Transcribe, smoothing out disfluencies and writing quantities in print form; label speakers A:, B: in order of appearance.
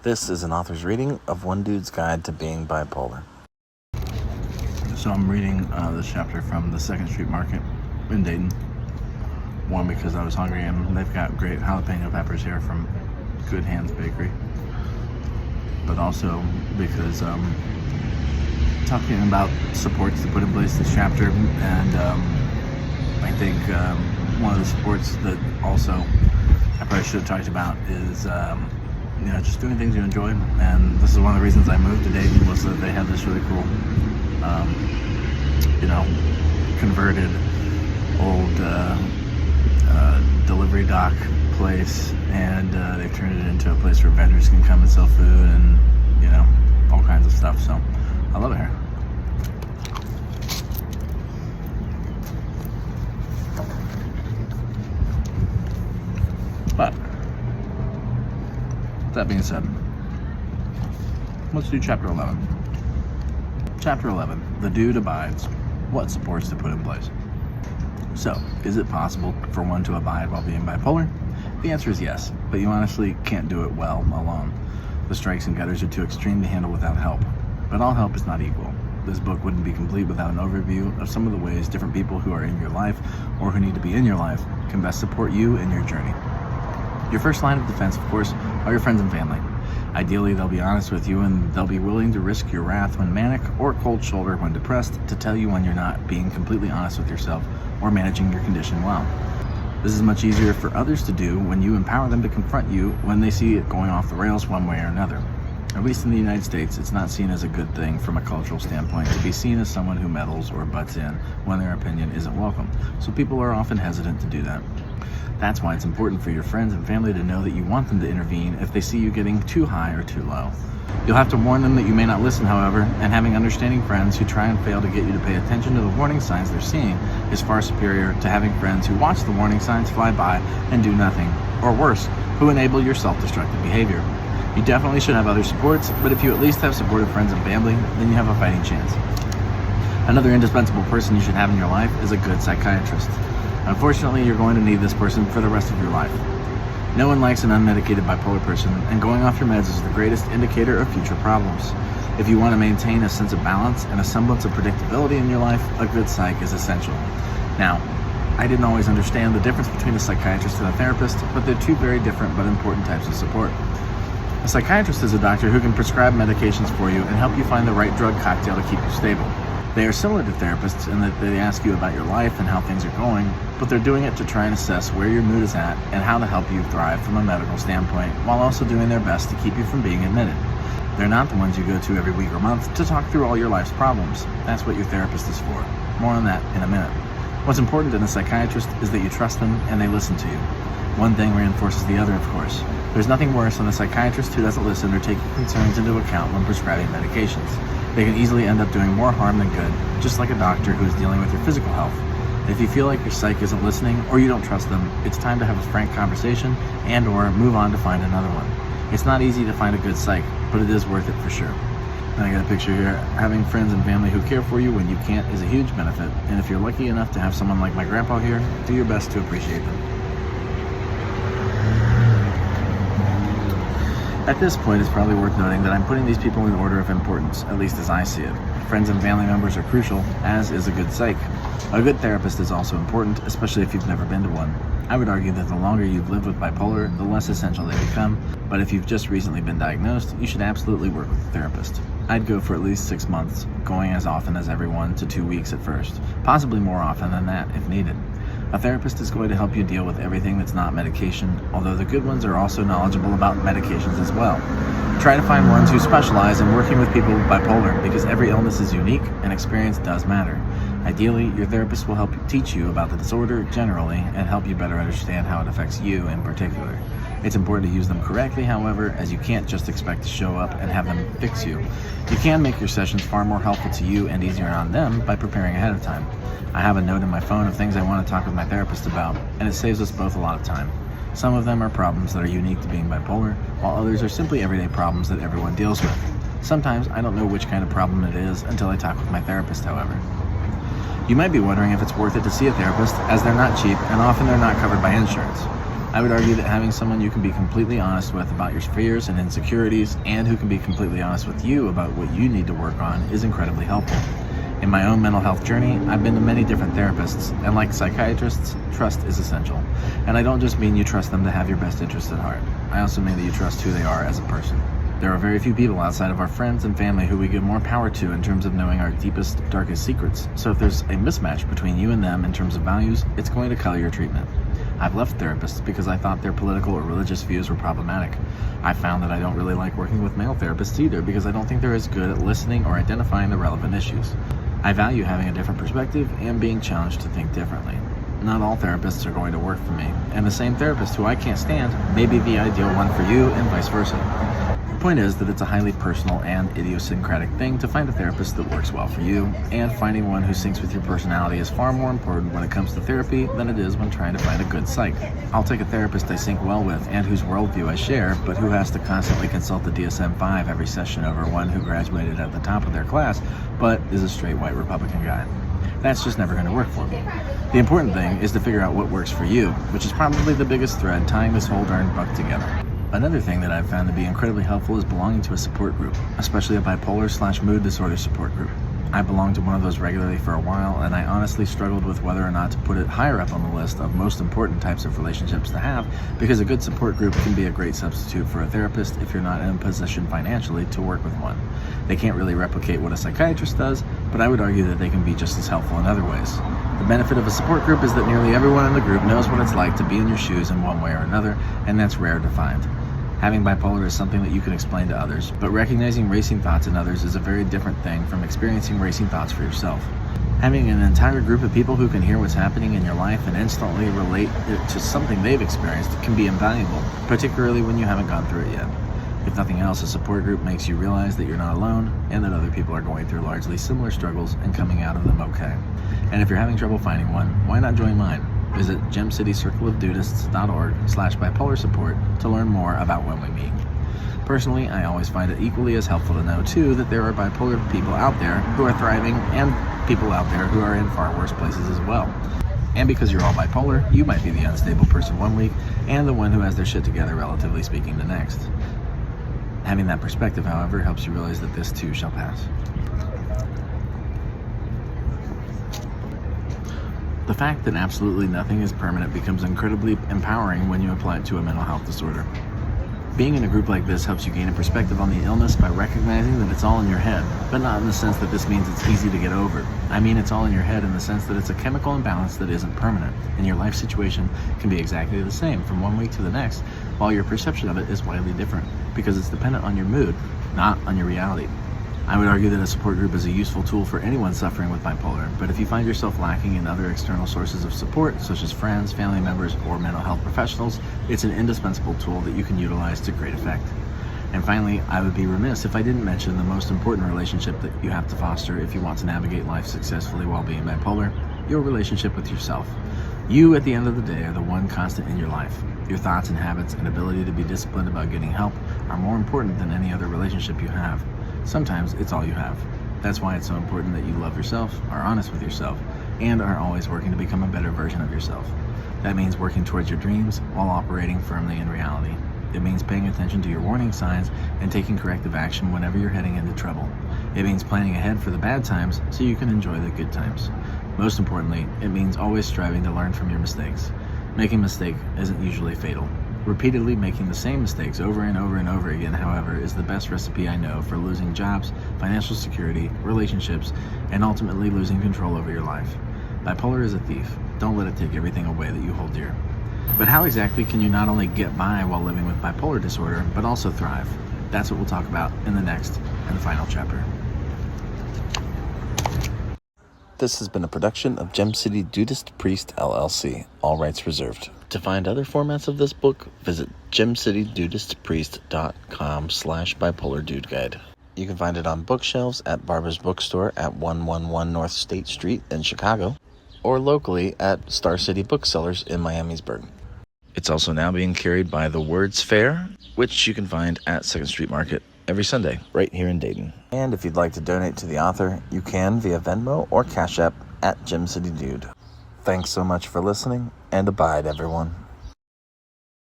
A: This is an author's reading of One Dude's Guide to Being Bipolar.
B: So I'm reading this chapter from the 2nd Street Market in Dayton. One, because I was hungry, and they've got great jalapeno peppers here from Good Hands Bakery. But also because talking about supports to put in place this chapter, and I think one of the supports that also I probably should have talked about is just doing things you enjoy. And this is one of the reasons I moved to Dayton, was that they had this really cool converted old delivery dock place, and they've turned it into a place where vendors can come and sell food and all kinds of stuff. So I love it here. But that being said, let's do chapter 11. Chapter 11, The Dude Abides, What Supports to Put in Place. So, is it possible for one to abide while being bipolar? The answer is yes, but you honestly can't do it well alone. The strikes and gutters are too extreme to handle without help. But all help is not equal. This book wouldn't be complete without an overview of some of the ways different people who are in your life, or who need to be in your life, can best support you in your journey. Your first line of defense, of course, are your friends and family. Ideally, they'll be honest with you, and they'll be willing to risk your wrath when manic, or cold shoulder when depressed, to tell you when you're not being completely honest with yourself or managing your condition well. This is much easier for others to do when you empower them to confront you when they see it going off the rails one way or another. At least in the United States, it's not seen as a good thing from a cultural standpoint to be seen as someone who meddles or butts in when their opinion isn't welcome, so people are often hesitant to do that. That's why it's important for your friends and family to know that you want them to intervene if they see you getting too high or too low. You'll have to warn them that you may not listen, however, and having understanding friends who try and fail to get you to pay attention to the warning signs they're seeing is far superior to having friends who watch the warning signs fly by and do nothing, or worse, who enable your self-destructive behavior. You definitely should have other supports, but if you at least have supportive friends and family, then you have a fighting chance. Another indispensable person you should have in your life is a good psychiatrist. Unfortunately, you're going to need this person for the rest of your life. No one likes an unmedicated bipolar person, and going off your meds is the greatest indicator of future problems. If you want to maintain a sense of balance and a semblance of predictability in your life, a good psych is essential. Now, I didn't always understand the difference between a psychiatrist and a therapist, but they're two very different but important types of support. A psychiatrist is a doctor who can prescribe medications for you and help you find the right drug cocktail to keep you stable. They are similar to therapists in that they ask you about your life and how things are going, but they're doing it to try and assess where your mood is at and how to help you thrive from a medical standpoint, while also doing their best to keep you from being admitted. They're not the ones you go to every week or month to talk through all your life's problems. That's what your therapist is for. More on that in a minute. What's important in a psychiatrist is that you trust them and they listen to you. One thing reinforces the other, of course. There's nothing worse than a psychiatrist who doesn't listen or take your concerns into account when prescribing medications. They can easily end up doing more harm than good, just like a doctor who is dealing with your physical health. If you feel like your psych isn't listening, or you don't trust them, it's time to have a frank conversation and/or move on to find another one. It's not easy to find a good psych, but it is worth it for sure. And I got a picture here. Having friends and family who care for you when you can't is a huge benefit, and if you're lucky enough to have someone like my grandpa here, do your best to appreciate them. At this point, it's probably worth noting that I'm putting these people in order of importance, at least as I see it. Friends and family members are crucial, as is a good psych. A good therapist is also important, especially if you've never been to one. I would argue that the longer you've lived with bipolar, the less essential they become, but if you've just recently been diagnosed, you should absolutely work with a therapist. I'd go for at least 6 months, going as often as every 1 to 2 weeks at first, possibly more often than that if needed. A therapist is going to help you deal with everything that's not medication, although the good ones are also knowledgeable about medications as well. Try to find ones who specialize in working with people with bipolar, because every illness is unique and experience does matter. Ideally, your therapist will help teach you about the disorder generally and help you better understand how it affects you in particular. It's important to use them correctly, however, as you can't just expect to show up and have them fix you. You can make your sessions far more helpful to you and easier on them by preparing ahead of time. I have a note in my phone of things I want to talk with my therapist about, and it saves us both a lot of time. Some of them are problems that are unique to being bipolar, while others are simply everyday problems that everyone deals with. Sometimes I don't know which kind of problem it is until I talk with my therapist, however. You might be wondering if it's worth it to see a therapist, as they're not cheap and often they're not covered by insurance. I would argue that having someone you can be completely honest with about your fears and insecurities, and who can be completely honest with you about what you need to work on, is incredibly helpful. In my own mental health journey, I've been to many different therapists, and like psychiatrists, trust is essential. And I don't just mean you trust them to have your best interests at heart. I also mean that you trust who they are as a person. There are very few people outside of our friends and family who we give more power to in terms of knowing our deepest, darkest secrets. So if there's a mismatch between you and them in terms of values, it's going to color your treatment. I've left therapists because I thought their political or religious views were problematic. I found that I don't really like working with male therapists either because I don't think they're as good at listening or identifying the relevant issues. I value having a different perspective and being challenged to think differently. Not all therapists are going to work for me, and the same therapist who I can't stand may be the ideal one for you, and vice versa. The point is that it's a highly personal and idiosyncratic thing to find a therapist that works well for you, and finding one who syncs with your personality is far more important when it comes to therapy than it is when trying to find a good psych. I'll take a therapist I sync well with and whose worldview I share, but who has to constantly consult the DSM-5 every session over one who graduated at the top of their class, but is a straight white Republican guy. That's just never going to work for me. The important thing is to figure out what works for you, which is probably the biggest thread tying this whole darn book together. Another thing that I've found to be incredibly helpful is belonging to a support group, especially a bipolar/mood disorder support group. I belonged to one of those regularly for a while, and I honestly struggled with whether or not to put it higher up on the list of most important types of relationships to have, because a good support group can be a great substitute for a therapist if you're not in a position financially to work with one. They can't really replicate what a psychiatrist does, but I would argue that they can be just as helpful in other ways. The benefit of a support group is that nearly everyone in the group knows what it's like to be in your shoes in one way or another, and that's rare to find. Having bipolar is something that you can explain to others, but recognizing racing thoughts in others is a very different thing from experiencing racing thoughts for yourself. Having an entire group of people who can hear what's happening in your life and instantly relate it to something they've experienced can be invaluable, particularly when you haven't gone through it yet. If nothing else, a support group makes you realize that you're not alone and that other people are going through largely similar struggles and coming out of them okay. And if you're having trouble finding one, why not join mine? Visit gemcitycircleofdudists.org/bipolar support to learn more about when we meet. Personally, I always find it equally as helpful to know, too, that there are bipolar people out there who are thriving and people out there who are in far worse places as well. And because you're all bipolar, you might be the unstable person one week and the one who has their shit together, relatively speaking, the next. Having that perspective, however, helps you realize that this too shall pass. The fact that absolutely nothing is permanent becomes incredibly empowering when you apply it to a mental health disorder. Being in a group like this helps you gain a perspective on the illness by recognizing that it's all in your head, but not in the sense that this means it's easy to get over. I mean it's all in your head in the sense that it's a chemical imbalance that isn't permanent, and your life situation can be exactly the same from one week to the next, while your perception of it is widely different, because it's dependent on your mood, not on your reality. I would argue that a support group is a useful tool for anyone suffering with bipolar, but if you find yourself lacking in other external sources of support, such as friends, family members, or mental health professionals, it's an indispensable tool that you can utilize to great effect. And finally, I would be remiss if I didn't mention the most important relationship that you have to foster if you want to navigate life successfully while being bipolar: your relationship with yourself. You, at the end of the day, are the one constant in your life. Your thoughts and habits and ability to be disciplined about getting help are more important than any other relationship you have. Sometimes it's all you have. That's why it's so important that you love yourself, are honest with yourself, and are always working to become a better version of yourself. That means working towards your dreams while operating firmly in reality. It means paying attention to your warning signs and taking corrective action whenever you're heading into trouble. It means planning ahead for the bad times so you can enjoy the good times. Most importantly, it means always striving to learn from your mistakes. Making a mistake isn't usually fatal. Repeatedly making the same mistakes over and over and over again, however, is the best recipe I know for losing jobs, financial security, relationships, and ultimately losing control over your life. Bipolar is a thief. Don't let it take everything away that you hold dear. But how exactly can you not only get by while living with bipolar disorder, but also thrive? That's what we'll talk about in the next and final chapter.
A: This has been a production of Gem City Dudeist Priest, LLC. All rights reserved. To find other formats of this book, visit gemcitydudeistpriest.com/bipolardudeguide. You can find it on bookshelves at Barbara's Bookstore at 111 North State Street in Chicago, or locally at Star City Booksellers in Miamisburg. It's also now being carried by the Words Fair, which you can find at 2nd Street Market every Sunday, right here in Dayton. And if you'd like to donate to the author, you can via Venmo or Cash App at Gem City Dude. Thanks so much for listening, and abide, everyone.